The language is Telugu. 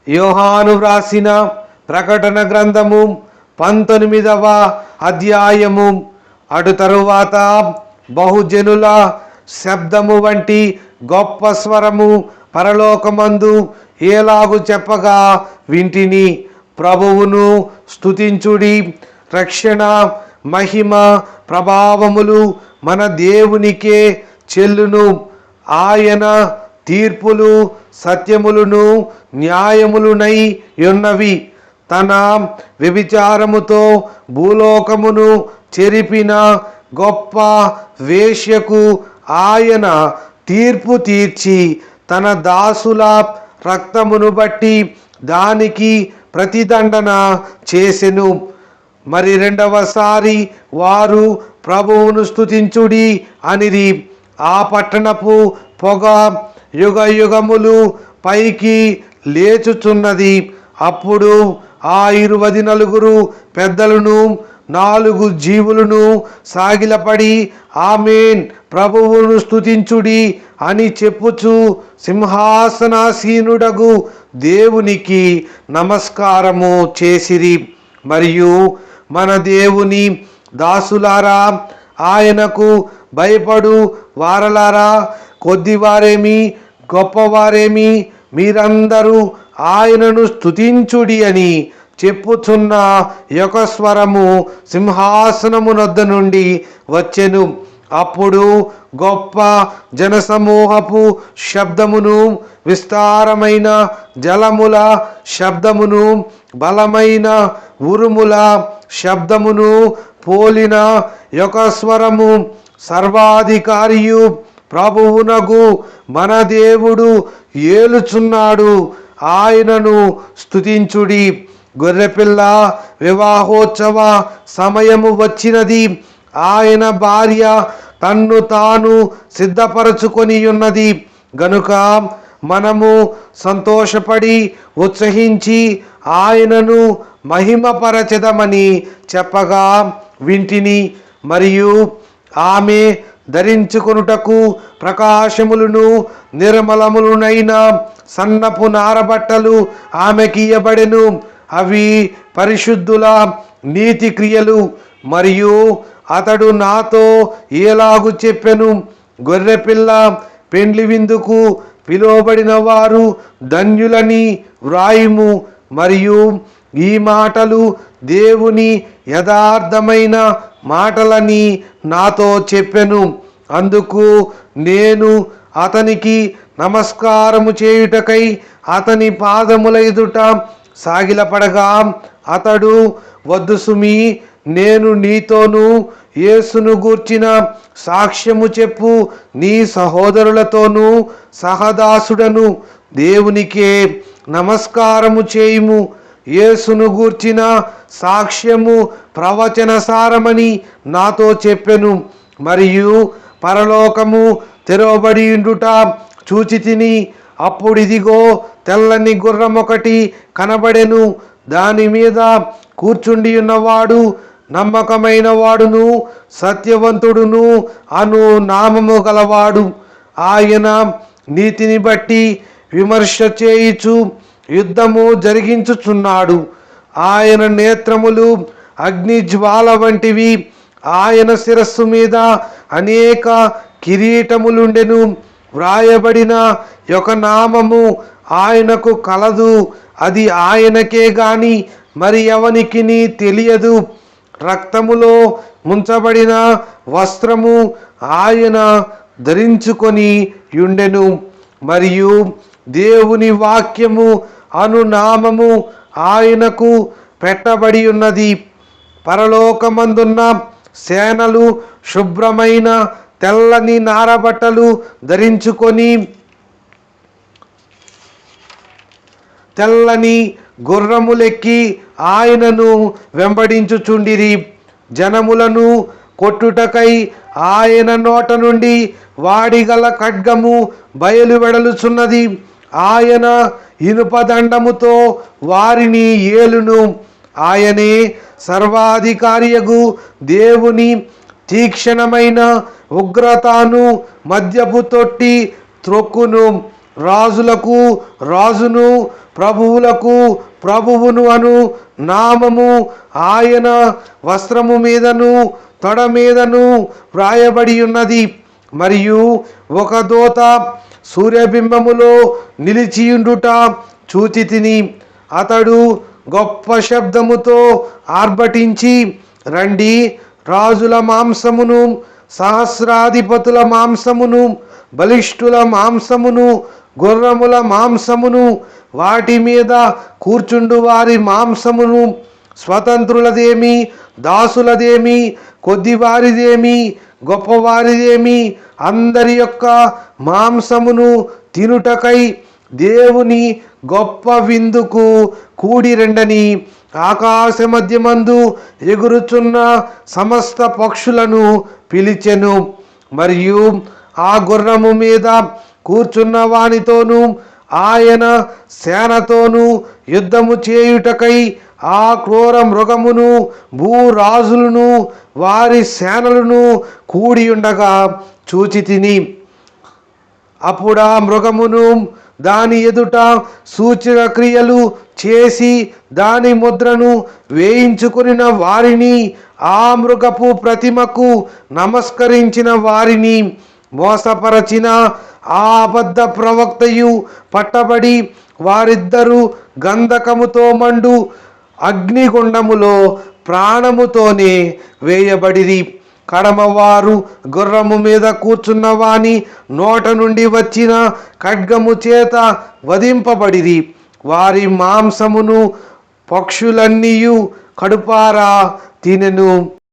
యోహాను వ్రాసిన ప్రకటన గ్రంథము 19వ అధ్యాయము. అటు తరువాత బహుజనుల శబ్దము వంటి గొప్ప స్వరము పరలోకమందు ఏలాగు చెప్పగా వింటిని, ప్రభువును స్తుతించుడి, రక్షణ మహిమ ప్రభావములు మన దేవునికే చెల్లును. ఆయన తీర్పులు సత్యములను న్యాయములునై ఉన్నవి. తన వ్యభిచారముతో భూలోకమును చెరిపిన గొప్ప వేశ్యకు ఆయన తీర్పు తీర్చి తన దాసుల రక్తమును బట్టి దానికి ప్రతిదండన చేసెను. మరి రెండవసారి వారు ప్రభువును స్తుతించుడి అనిరి. ఆ పట్టణపు పొగ యుగ యుగములు పైకి లేచుచున్నది. అప్పుడు ఆ 24 పెద్దలను 4 జీవులను సాగిలపడి ఆమేన్, ప్రభువును స్తుతించుడి అని చెప్పుచు సింహాసనాసీనుడగు దేవునికి నమస్కారము చేసిరి. మరియు మన దేవుని దాసులారా, ఆయనకు భయపడు వారలారా, కొద్దివారేమి గొప్పవారేమి, మీరందరూ ఆయనను స్తుతించుడి అని చెప్పుచున్న యొక్క స్వరము సింహాసనమునొద్ద నుండి వచ్చెను. అప్పుడు గొప్ప జనసమూహపు శబ్దమును, విస్తారమైన జలముల శబ్దమును, బలమైన ఉరుముల శబ్దమును పోలిన యొక్క స్వరము, సర్వాధికారియు ప్రభువునగు మన దేవుడు ఏలుచున్నాడు, ఆయనను స్తుతించుడి. గొర్రెపిల్ల వివాహోత్సవ సమయము వచ్చినది, ఆయన భార్య తన్ను తాను సిద్ధపరచుకొని ఉన్నది గనుక మనము సంతోషపడి ఉత్సహించి ఆయనను మహిమపరచెదమని చెప్పగా వింటిని. మరియు ఆమె ధరించుకొనుటకు ప్రకాశములను నిర్మలములునైన సన్నపు నారబట్టలు ఆమెకియబడెను. అవి పరిశుద్ధుల నీతి క్రియలు. మరియు అతడు నాతో ఏలాగు చెప్పెను, గొర్రెపిల్ల పెండ్లి విందుకు పిలువబడిన వారు ధన్యులని వ్రాయుము. మరియు ఈ మాటలు దేవుని యథార్థమైన మాటలని నాతో చెప్పెను. అందుకు నేను అతనికి నమస్కారము చేయుటకై అతని పాదముల ఎదుట సాగిలపడగా, అతడు వద్దు సుమి, నేను నీతోనూ యేసును గూర్చిన సాక్ష్యము చెప్పు నీ సహోదరులతోనూ సహదాసుడను, దేవునికే నమస్కారము చేయుము. యేసును గూర్చిన సాక్ష్యము ప్రవచనసారమని నాతో చెప్పెను. మరియు పరలోకము తెరవబడి ఉండుట చూచితిని. అప్పుడిదిగో తెల్లని గుర్రం ఒకటి కనబడెను. దాని మీద కూర్చుండి ఉన్నవాడు నమ్మకమైన వాడును సత్యవంతుడును అను నామము గలవాడు. ఆయన నీతిని బట్టి విమర్శ చేయుచు యుద్ధము జరిగించుచున్నాడు. ఆయన నేత్రములు అగ్ని జ్వాల వంటివి. ఆయన శిరస్సు మీద అనేక కిరీటములుండెను. వ్రాయబడిన ఒక నామము ఆయనకు కలదు, అది ఆయనకే గాని మరి ఎవనికిని తెలియదు. రక్తములో ముంచబడిన వస్త్రము ఆయన ధరించుకొని యుండెను. మరియు దేవుని వాక్యము అను నామము ఆయనకు పెట్టబడి ఉన్నది. పరలోకమందున్న సేనలు శుభ్రమైన తెల్లని నారబట్టలు ధరించుకొని తెల్లని గుర్రములెక్కి ఆయనను వెంబడించుచుండిరి. జనములను కొట్టుటకై ఆయన నోట నుండి వాడిగల ఖడ్గము బయలువెడలుచున్నది. ఆయన ఇనుపదండముతో వారిని ఏలును. ఆయనే సర్వాధికారియగు దేవుని తీక్షణమైన ఉగ్రతను మద్యపు తొట్టి త్రొక్కును. రాజులకు రాజును ప్రభువులకు ప్రభువును అను నామము ఆయన వస్త్రము మీదను తొడ మీదను వ్రాయబడి ఉన్నది. మరియు ఒక దూత సూర్యబింబములో నిలిచియుండుట చూచి తిని. అతడు గొప్ప శబ్దముతో ఆర్భటించి, రండి, రాజుల మాంసమును, సహస్రాధిపతుల మాంసమును, బలిష్ఠుల మాంసమును, గుర్రముల మాంసమును, వాటి మీద కూర్చుండు వారి మాంసమును, స్వతంత్రులదేమి, దాసులదేమి, కొద్దివారిదేమి, గొప్పవారిదేమి, అందరి యొక్క మాంసమును తినుటకై దేవుని గొప్ప విందుకు కూడిరండని ఆకాశ మధ్యమందు ఎగురుచున్న సమస్త పక్షులను పిలిచెను. మరియు ఆ గుర్రము మీద కూర్చున్న వానితోనూ ఆయన సేనతోనూ యుద్ధము చేయుటకై ఆ క్రూర మృగమును, భూరాజులను, వారి సేనలను కూడి ఉండగా చూచి తిని. అప్పుడు ఆ మృగమును, దాని ఎదుట సూచక క్రియలు చేసి దాని ముద్రను వేయించుకున్న వారిని, ఆ మృగపు ప్రతిమకు నమస్కరించిన వారిని మోసపరచిన ఆ అబద్ధ ప్రవక్తయు పట్టబడి వారిద్దరూ గంధకముతో మండు అగ్నిగుండములో ప్రాణముతోనే వేయబడిరి. కడమవారు గుర్రము మీద కూర్చున్న వాని నోట నుండి వచ్చిన ఖడ్గము చేత వధింపబడిరి. వారి మాంసమును పక్షులన్నీయు కడుపారా తినెను.